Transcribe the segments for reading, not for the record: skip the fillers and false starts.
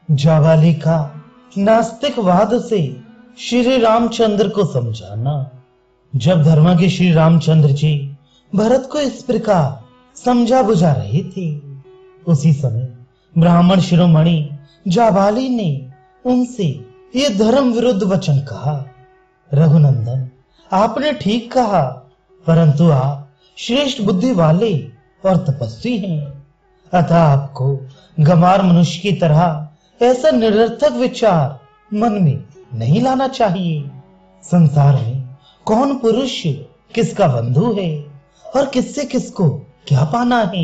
जावाली का नास्तिकवाद से श्री रामचंद्र को समझाना। जब धर्म के श्री रामचंद्र जी भरत को इस प्रकार समझा बुझा रहे थे, उसी समय ब्राह्मण शिरोमणि जावाली ने उनसे ये धर्म विरुद्ध वचन कहा। रघुनंदन, आपने ठीक कहा, परंतु आप श्रेष्ठ बुद्धि वाले और तपस्वी हैं, अतः आपको गंवार मनुष्य की तरह ऐसा निरर्थक विचार मन में नहीं लाना चाहिए। संसार में कौन पुरुष किसका बंधु है और किससे किसको क्या पाना है।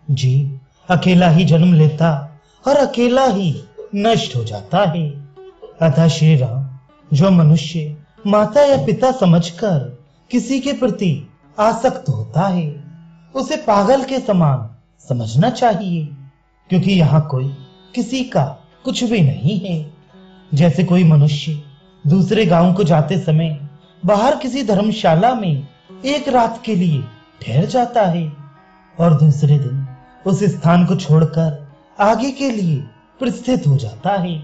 जीव अकेला ही जन्म लेता और अकेला ही नष्ट हो जाता है। अतः श्री राम, जो मनुष्य माता या पिता समझकर किसी के प्रति आसक्त होता है, उसे पागल के समान समझना चाहिए, क्योंकि यहाँ कोई किसी का कुछ भी नहीं है। जैसे कोई मनुष्य दूसरे गांव को जाते समय बाहर किसी धर्मशाला में एक रात के लिए ठहर जाता है और दूसरे दिन उस स्थान को छोड़कर आगे के लिए प्रस्थित हो जाता है,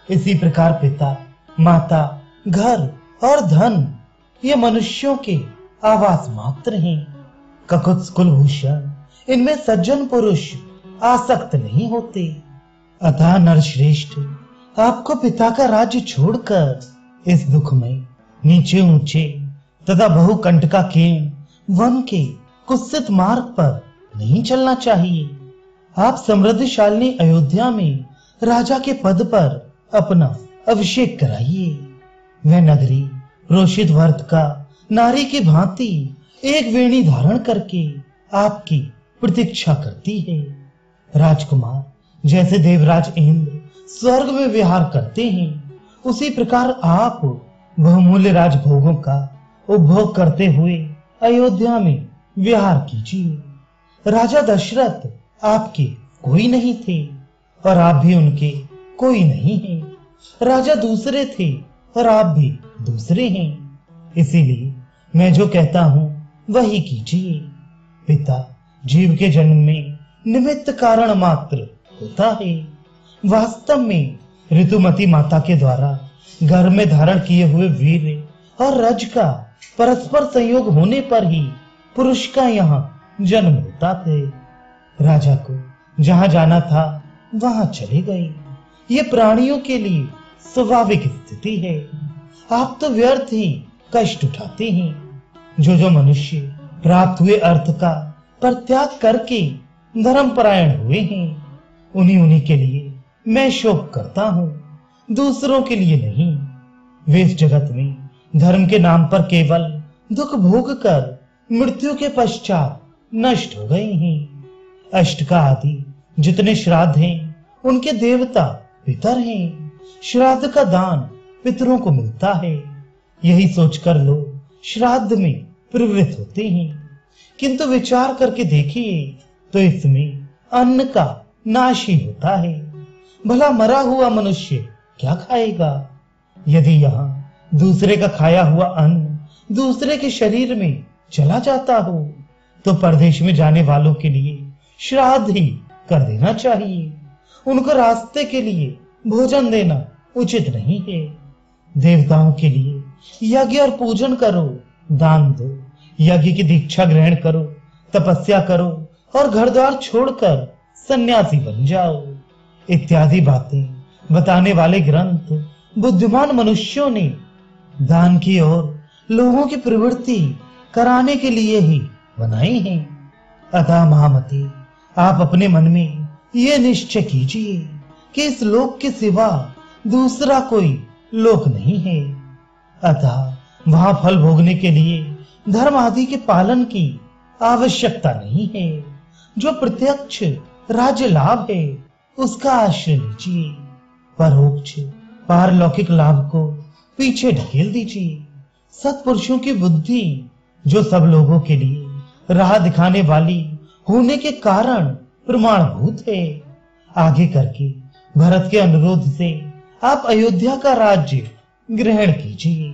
इसी प्रकार पिता, माता, घर और धन ये मनुष्यों के आवास मात्र हैं। ककुत्स कुलभूषण इनमें सज्जन पुरुष आसक्त नहीं होते। अतः नरश्रेष्ठ, आपको पिता का राज्य छोड़कर इस दुख में नीचे ऊंचे तथा बहुकंटकाकीर्ण वन के कुत्सित मार्ग पर नहीं चलना चाहिए। आप समृद्धशालिनी अयोध्या में राजा के पद पर अपना अभिषेक कराइए। वह नगरी रोषित वर्त का नारी की भांति एक वेणी धारण करके आपकी प्रतीक्षा करती है। राजकुमार जैसे देवराज इंद्र स्वर्ग में विहार करते हैं, उसी प्रकार आप बहुमूल्य राजभोगों का उपभोग करते हुए अयोध्या में विहार कीजिए। राजा दशरथ आपके कोई नहीं थे और आप भी उनके कोई नहीं हैं। राजा दूसरे थे और आप भी दूसरे हैं। इसीलिए मैं जो कहता हूं वही कीजिए। पिता जीव के जन्म में निमित्त कारण मात्र होता है। वास्तव में ऋतुमती माता के द्वारा घर में धारण किए हुए वीर और रज का परस्पर संयोग होने पर ही पुरुष का यहाँ जन्म होता है। राजा को जहां जाना था वहां चले गए। ये प्राणियों के लिए स्वाभाविक स्थिति है। आप तो व्यर्थ ही कष्ट उठाते हैं। जो मनुष्य प्राप्त हुए अर्थ का परित्याग करके धर्मपरायण हुए हैं, उन्हीं के लिए मैं शोक करता हूँ, दूसरों के लिए नहीं। वे इस जगत में धर्म के नाम पर केवल दुख भोग कर मृत्यु के पश्चात नष्ट हो गए हैं। अष्ट का आदि जितने श्राद्ध हैं, उनके देवता पितर हैं। श्राद्ध का दान पितरों को मिलता है। यही सोचकर लोग श्राद्ध में प्रवृत्त होते हैं, किंतु विचार करके देखिए तो इसमें अन्न का नाश ही होता है। भला मरा हुआ मनुष्य क्या खाएगा? यदि यहाँ दूसरे का खाया हुआ अन्न दूसरे के शरीर में चला जाता हो, तो परदेश में जाने वालों के लिए श्राद्ध ही कर देना चाहिए। उनको रास्ते के लिए भोजन देना उचित नहीं है। देवताओं के लिए यज्ञ और पूजन करो, दान दो, यज्ञ की दीक्षा ग्रहण करो, तपस्या करो और घर द्वार छोड़कर सन्यासी बन जाओ, इत्यादि बातें बताने वाले ग्रंथ बुद्धिमान मनुष्यों ने दान की ओर लोगों की प्रवृत्ति कराने के लिए ही बनाई हैं। अतः महामती, आप अपने मन में ये निश्चय कीजिए कि इस लोक के सिवा दूसरा कोई लोक नहीं है। अतः वहां फल भोगने के लिए धर्म आदि के पालन की आवश्यकता नहीं है। जो प्रत्यक्ष राज्य लाभ है उसका आश्रय लीजिए, परोक्ष पारलौकिक लाभ को पीछे ढकेल दीजिए। सत्पुरुषों की बुद्धि जो सब लोगों के लिए राह दिखाने वाली होने के कारण प्रमाणभूत है, आगे करके भरत के अनुरोध से आप अयोध्या का राज्य ग्रहण कीजिए।